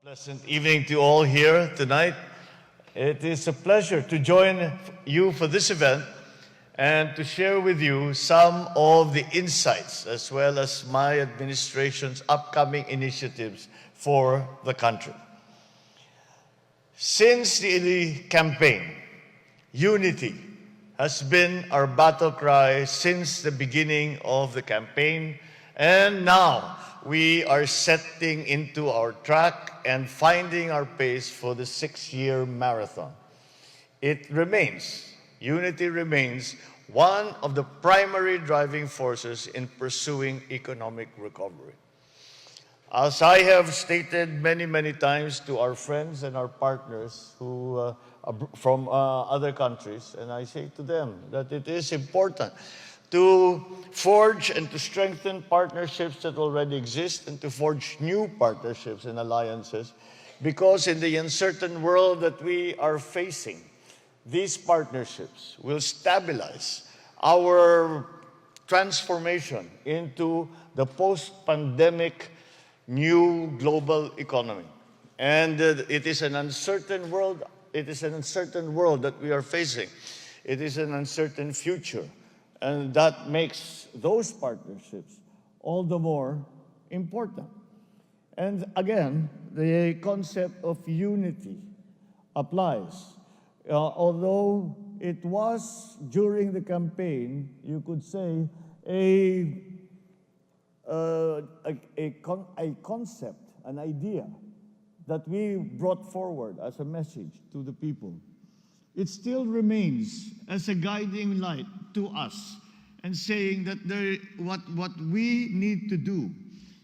Pleasant evening to all here tonight. It is a pleasure to join you for this event and to share with you some of the insights as well as my administration's upcoming initiatives for the country. Since the campaign, unity has been our battle cry since the beginning of the campaign, and now we are setting into our track and finding our pace for the 6-year marathon. Unity remains one of the primary driving forces in pursuing economic recovery. As I have stated many times to our friends and our partners who from other countries, and I say to them that it is important to forge and to strengthen partnerships that already exist and to forge new partnerships and alliances, because in the uncertain world that we are facing, these partnerships will stabilize our transformation into the post-pandemic new global economy. And it is an uncertain world. It is an uncertain world that we are facing. It is an uncertain future. And that makes those partnerships all the more important. And again, the concept of unity applies. Although it was during the campaign, you could say, a concept, an idea that we brought forward as a message to the people. It still remains as a guiding light to us and saying that what we need to do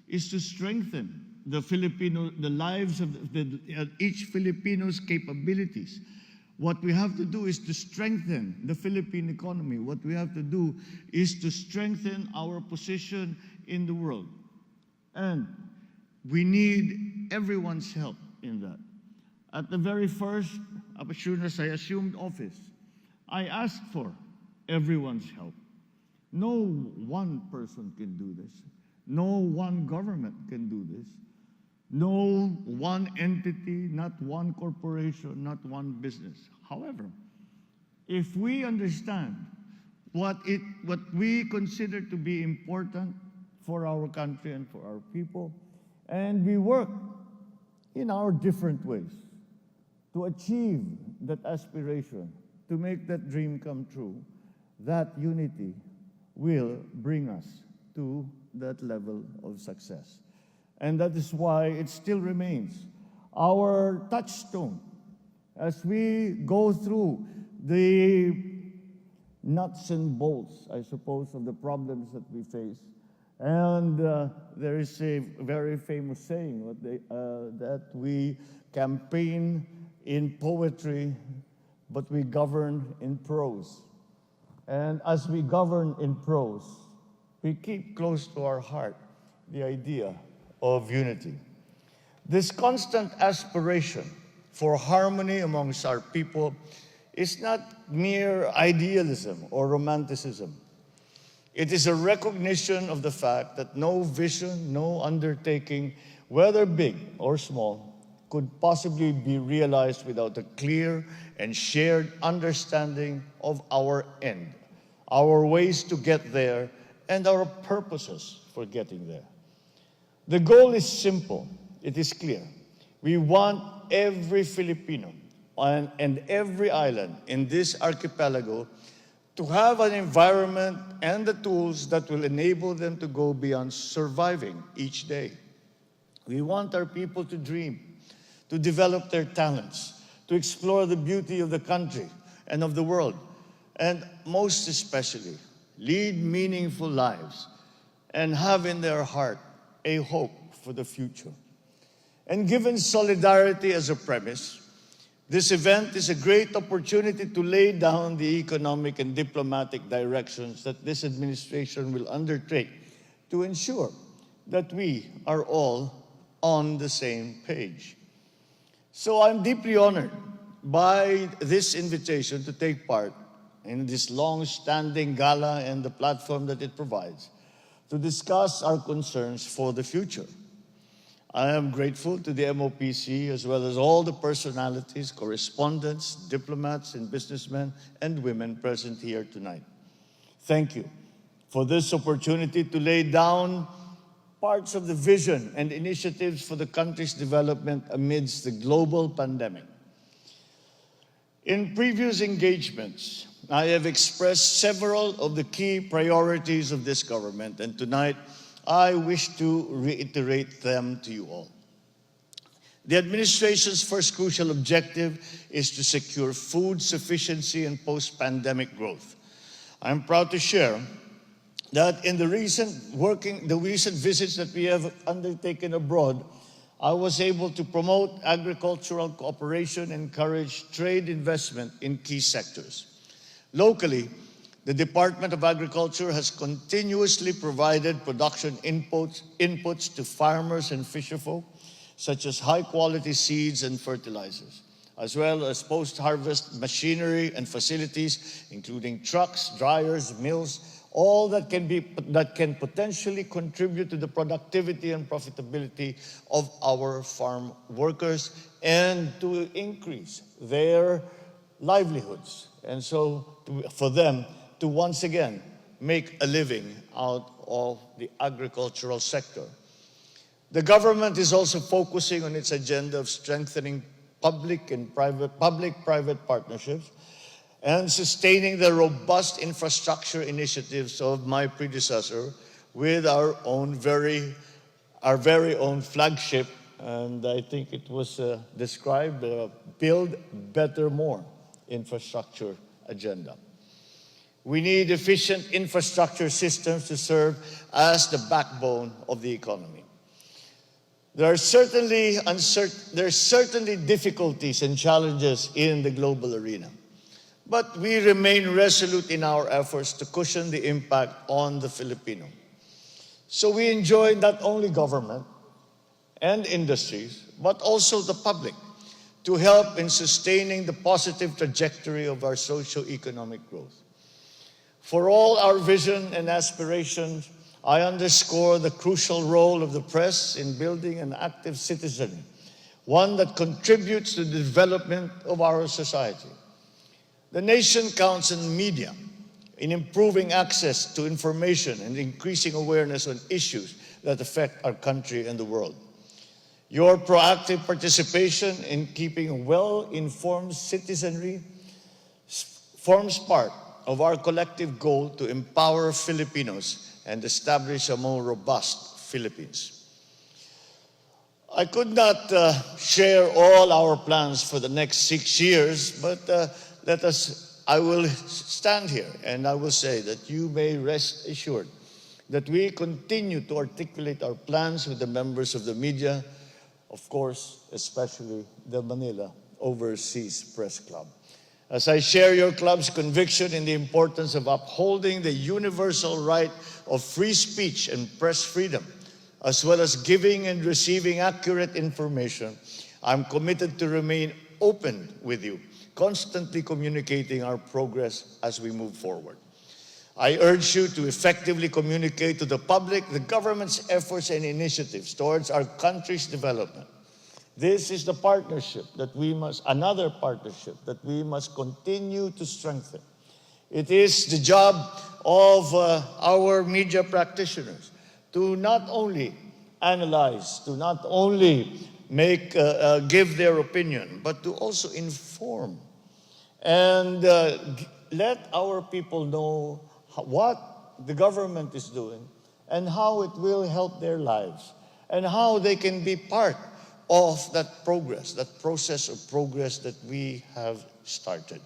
is to strengthen the lives of each Filipino's capabilities. What we have to do is to strengthen the Philippine economy. What we have to do is to strengthen our position in the world. And we need everyone's help in that. At the very first, as soon as I assumed office, I asked for everyone's help. No one person can do this. No one government can do this. No one entity, not one corporation, not one business. However, if we understand what we consider to be important for our country and for our people, and we work in our different ways to achieve that aspiration, to make that dream come true, that unity will bring us to that level of success. And that is why it still remains our touchstone as we go through the nuts and bolts, I suppose, of the problems that we face. And there is a very famous saying that we campaign in poetry, but we govern in prose. And as we govern in prose, we keep close to our heart the idea of unity. This constant aspiration for harmony amongst our people is not mere idealism or romanticism. It is a recognition of the fact that no vision, no undertaking, whether big or small, could possibly be realized without a clear and shared understanding of our end, our ways to get there, and our purposes for getting there. The goal is simple. It is clear. We want every Filipino and every island in this archipelago to have an environment and the tools that will enable them to go beyond surviving each day. We want our people to dream, to develop their talents, to explore the beauty of the country and of the world, and most especially, lead meaningful lives and have in their heart a hope for the future. And given solidarity as a premise, this event is a great opportunity to lay down the economic and diplomatic directions that this administration will undertake to ensure that we are all on the same page. So I'm deeply honored by this invitation to take part in this long-standing gala and the platform that it provides to discuss our concerns for the future. I am grateful to the MOPC as well as all the personalities, correspondents, diplomats, and businessmen and women present here tonight. Thank you for this opportunity to lay down parts of the vision and initiatives for the country's development amidst the global pandemic. In previous engagements, I have expressed several of the key priorities of this government, and tonight I wish to reiterate them to you all. The administration's first crucial objective is to secure food sufficiency and post-pandemic growth. I'm proud to share that in the recent visits that we have undertaken abroad, I was able to promote agricultural cooperation and encourage trade investment in key sectors. Locally, the Department of Agriculture has continuously provided production inputs to farmers and fisherfolk, such as high-quality seeds and fertilizers, as well as post-harvest machinery and facilities, including trucks, dryers, mills, all that can potentially contribute to the productivity and profitability of our farm workers and to increase their livelihoods. And so for them to once again make a living out of the agricultural sector. The government is also focusing on its agenda of strengthening public-private partnerships and sustaining the robust infrastructure initiatives of my predecessor with our very own flagship, and I think it was described, Build Better More infrastructure agenda. We need efficient infrastructure systems to serve as the backbone of the economy. There are certainly difficulties and challenges in the global arena, but we remain resolute in our efforts to cushion the impact on the Filipino. So we enjoy not only government and industries, but also the public to help in sustaining the positive trajectory of our socio-economic growth. For all our vision and aspirations, I underscore the crucial role of the press in building an active citizenry, one that contributes to the development of our society. The nation counts on media in improving access to information and increasing awareness on issues that affect our country and the world. Your proactive participation in keeping a well-informed citizenry forms part of our collective goal to empower Filipinos and establish a more robust Philippines. I could not share all our plans for the next 6 years, but I will stand here and I will say that you may rest assured that we continue to articulate our plans with the members of the media, of course, especially the Manila Overseas Press Club. As I share your club's conviction in the importance of upholding the universal right of free speech and press freedom, as well as giving and receiving accurate information, I'm committed to remain open with you, constantly communicating our progress as we move forward. I urge you to effectively communicate to the public the government's efforts and initiatives towards our country's development. This is the partnership that another partnership that we must continue to strengthen. It is the job of our media practitioners to not only analyze, to not only give their opinion, but to also inform and let our people know what the government is doing and how it will help their lives and how they can be part of that progress, that process of progress that we have started.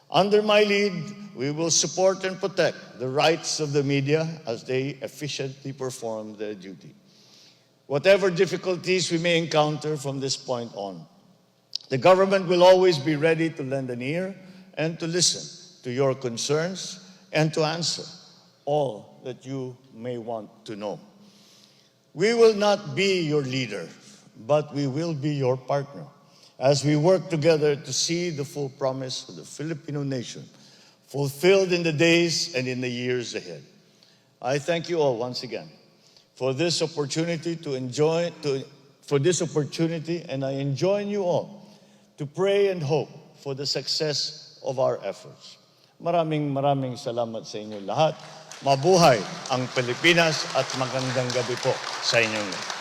Under my lead, we will support and protect the rights of the media as they efficiently perform their duty. Whatever difficulties we may encounter from this point on, the government will always be ready to lend an ear and to listen to your concerns and to answer all that you may want to know. We will not be your leader, but we will be your partner as we work together to see the full promise of the Filipino nation fulfilled in the days and in the years ahead. I thank you all once again for this opportunity and I enjoin you all to pray and hope for the success of our efforts. Maraming salamat sa inyo lahat. Mabuhay ang Pilipinas at magandang gabi po sa inyong lahat.